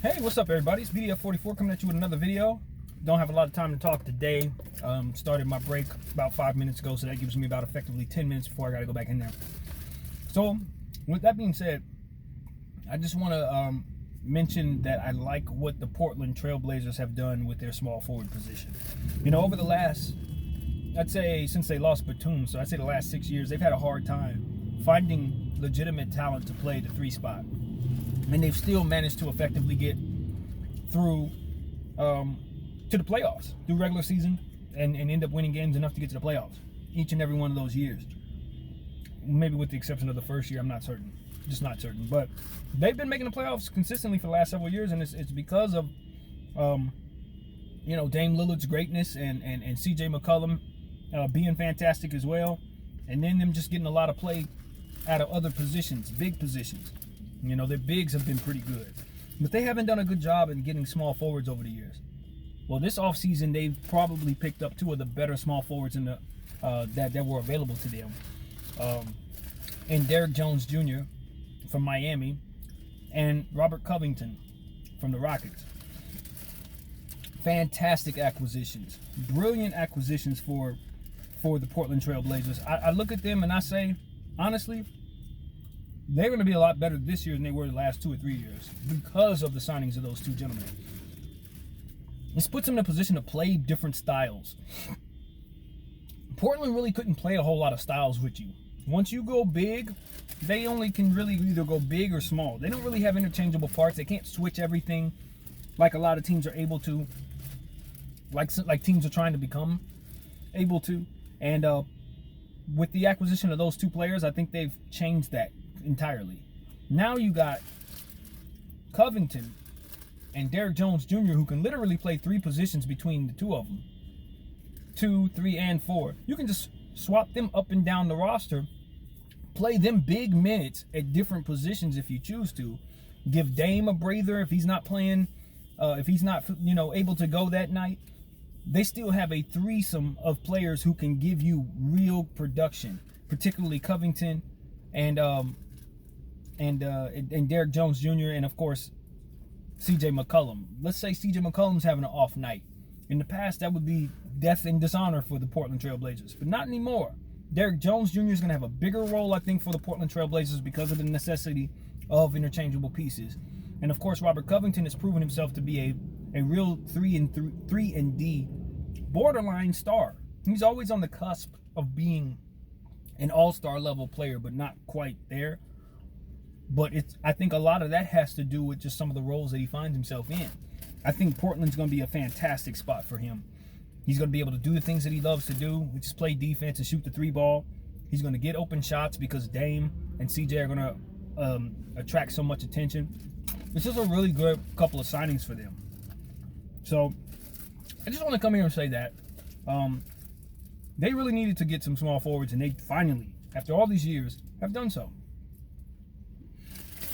Hey, what's up, everybody? It's BDF44 coming at you with another video. Don't have a lot of time to talk today. Started my break about 5 minutes ago, so that gives me about effectively 10 minutes before I got to go back in there. So, with that being said, I just want to mention that I like what the Portland Trailblazers have done with their small forward position. You know, over the last, I'd say since they lost Batum, so I'd say the last 6 years, they've had a hard time finding legitimate talent to play the 3 spot. And they've still managed to effectively get through to the playoffs through regular season and end up winning games enough to get to the playoffs each and every one of those years. Maybe with the exception of the first year, I'm not certain, just not certain. But they've been making the playoffs consistently for the last several years, and it's because of you know, Dame Lillard's greatness and CJ McCollum being fantastic as well, and then them just getting a lot of play out of other positions, big positions. You know, their bigs have been pretty good, but they haven't done a good job in getting small forwards over the years. Well, this offseason, they've probably picked up 2 of the better small forwards in the that were available to them. And Derrick Jones Jr. from Miami and Robert Covington from the Rockets. Fantastic acquisitions, brilliant acquisitions for the Portland Trailblazers. I look at them and I say, honestly, they're going to be a lot better this year than they were the last 2 or 3 years because of the signings of those 2 gentlemen. This puts them in a position to play different styles. Portland really couldn't play a whole lot of styles with you. Once you go big, they only can really either go big or small. They don't really have interchangeable parts. They can't switch everything like a lot of teams are able to, like teams are trying to become able to. And with the acquisition of those 2 players, I think they've changed that entirely. Now you got Covington and Derrick Jones Jr., who can literally play 3 positions between the 2 of them. 2, 3, and 4. You can just swap them up and down the roster, play them big minutes at different positions if you choose to. Give Dame a breather if he's not playing, if he's not, you know, able to go that night. They still have a threesome of players who can give you real production, particularly Covington and Derrick Jones Jr. and of course CJ McCollum. Let's say CJ McCollum's having an off night. In the past, that would be death and dishonor for the Portland Trailblazers, but not anymore. Derrick Jones Jr. is going to have a bigger role, I think, for the Portland Trailblazers because of the necessity of interchangeable pieces. And of course, Robert Covington has proven himself to be a real 3-and-D borderline star. He's always on the cusp of being an all-star level player, but not quite there. But I think a lot of that has to do with just some of the roles that he finds himself in. I think Portland's going to be a fantastic spot for him. He's going to be able to do the things that he loves to do, which is play defense and shoot the 3 ball. He's going to get open shots because Dame and CJ are going to attract so much attention. This is a really good couple of signings for them. So I just want to come here and say that they really needed to get some small forwards, and they finally, after all these years, have done so.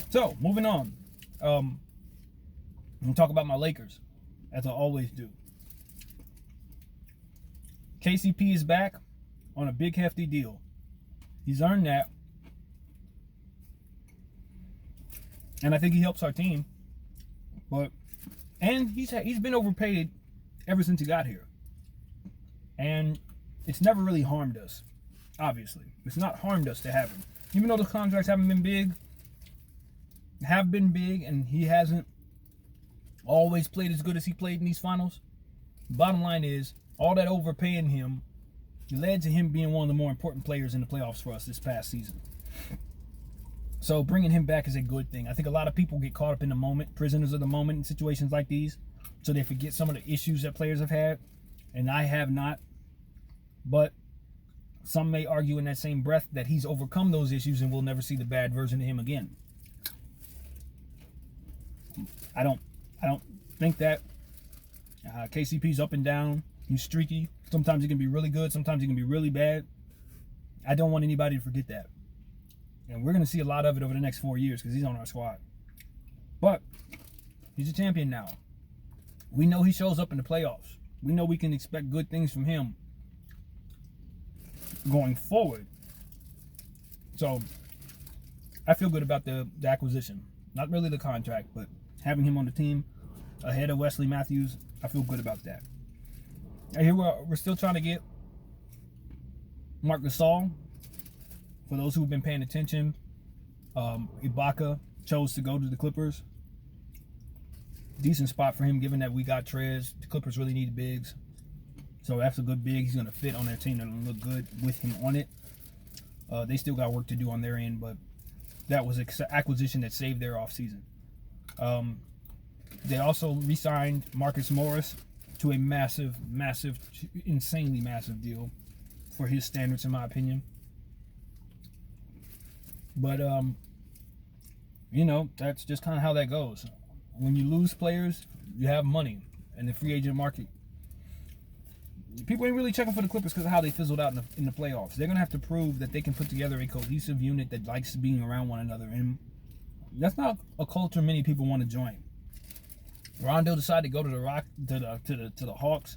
So, moving on. I'm going to talk about my Lakers, as I always do. KCP is back on a big, hefty deal. He's earned that. And I think he helps our team. And he's been overpaid ever since he got here. And it's never really harmed us, obviously. It's not harmed us to have him. Even though the contracts haven't been big, and he hasn't always played as good as he played in these finals. Bottom line is, all that overpaying him led to him being one of the more important players in the playoffs for us this past season. So bringing him back is a good thing. I think a lot of people get caught up in the moment, prisoners of the moment in situations like these, so they forget some of the issues that players have had, and I have not. But some may argue in that same breath that he's overcome those issues and we'll never see the bad version of him again. I don't think that. KCP's up and down. He's streaky. Sometimes he can be really good. Sometimes he can be really bad. I don't want anybody to forget that. And we're going to see a lot of it over the next 4 years because he's on our squad. But he's a champion now. We know he shows up in the playoffs. We know we can expect good things from him going forward. So I feel good about the acquisition. Not really the contract, but having him on the team ahead of Wesley Matthews, I feel good about that. And here we're still trying to get Marc Gasol. For those who've been paying attention, Ibaka chose to go to the Clippers. Decent spot for him, given that we got Trez. The Clippers really need bigs. So that's a good big. He's going to fit on their team and look good with him on it. They still got work to do on their end, but that was an acquisition that saved their offseason. They also re-signed Marcus Morris to a massive, insanely massive deal for his standards, in my opinion. But, you know, that's just kind of how that goes. When you lose players, you have money in the free agent market. People ain't really checking for the Clippers because of how they fizzled out in the playoffs. They're going to have to prove that they can put together a cohesive unit that likes being around one another. And that's not a culture many people want to join. Rondo decided to go to the Hawks.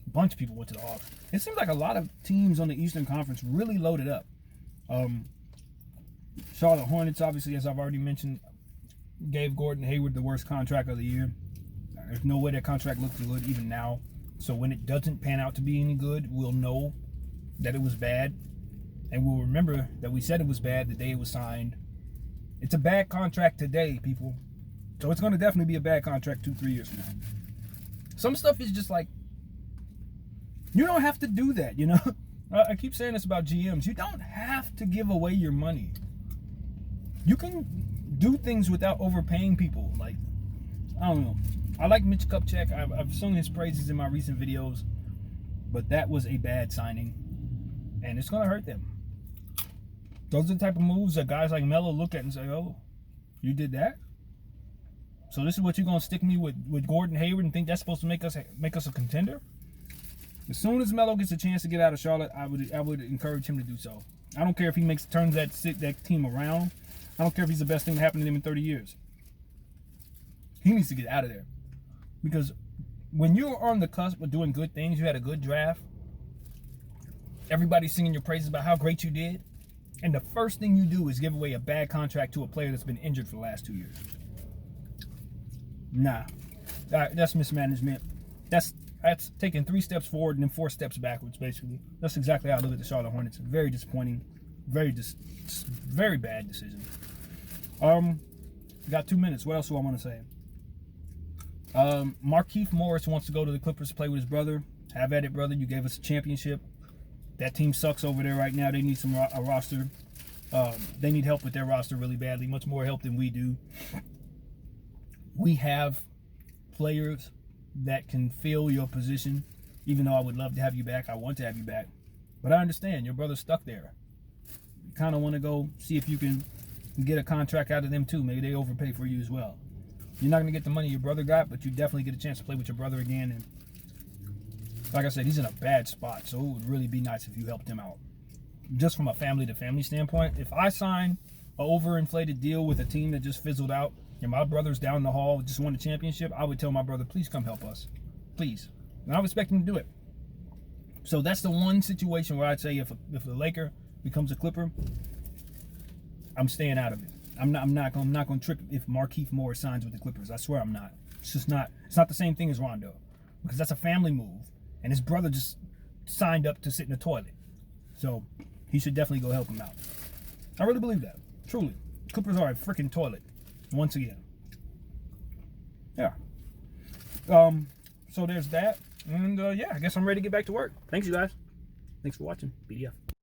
A bunch of people went to the Hawks. It seems like a lot of teams on the Eastern Conference really loaded up. Charlotte Hornets, obviously, as I've already mentioned, gave Gordon Hayward the worst contract of the year. There's no way that contract looks good even now. So when it doesn't pan out to be any good, we'll know that it was bad. And we'll remember that we said it was bad the day it was signed. It's a bad contract today, people. So it's going to definitely be a bad contract 2-3 years from now. Some stuff is just like, you don't have to do that, you know? I keep saying this about GMs. You don't have to give away your money. You can do things without overpaying people. Like, I don't know. I like Mitch Kupchak. I've sung his praises in my recent videos, but that was a bad signing, and it's going to hurt them. Those are the type of moves that guys like Melo look at and say, oh, you did that? So this is what you're going to stick me with Gordon Hayward and think that's supposed to make us a contender? As soon as Melo gets a chance to get out of Charlotte, I would encourage him to do so. I don't care if he turns that team around. I don't care if he's the best thing to happen to them in 30 years. He needs to get out of there. Because when you're on the cusp of doing good things, you had a good draft, everybody's singing your praises about how great you did, and the first thing you do is give away a bad contract to a player that's been injured for the last 2 years. Nah. That's mismanagement. That's taking 3 steps forward and then 4 steps backwards, basically. That's exactly how I look at the Charlotte Hornets. Very disappointing. Very bad decision. Got 2 minutes. What else do I want to say? Markieff Morris wants to go to the Clippers to play with his brother. Have at it, brother. You gave us a championship. That team sucks over there right now. They need a roster. They need help with their roster really badly. Much more help than we do. We have players that can fill your position. Even though I would love to have you back. I want to have you back. But I understand. Your brother's stuck there. You kind of want to go see if you can get a contract out of them too. Maybe they overpay for you as well. You're not going to get the money your brother got, but you definitely get a chance to play with your brother again. And like I said, he's in a bad spot, so it would really be nice if you helped him out. Just from a family-to-family standpoint, if I sign an overinflated deal with a team that just fizzled out, and my brother's down the hall, just won the championship, I would tell my brother, please come help us. Please. And I would expect him to do it. So that's the one situation where I'd say if a Laker becomes a Clipper, I'm staying out of it. I'm not going to trip if Markieff Morris signs with the Clippers. I swear I'm not. It's just not. It's not the same thing as Rondo, because that's a family move, and his brother just signed up to sit in the toilet. So he should definitely go help him out. I really believe that. Truly, Clippers are a freaking toilet. Once again. Yeah. So there's that, and yeah, I guess I'm ready to get back to work. Thanks, you guys. Thanks for watching. BDF.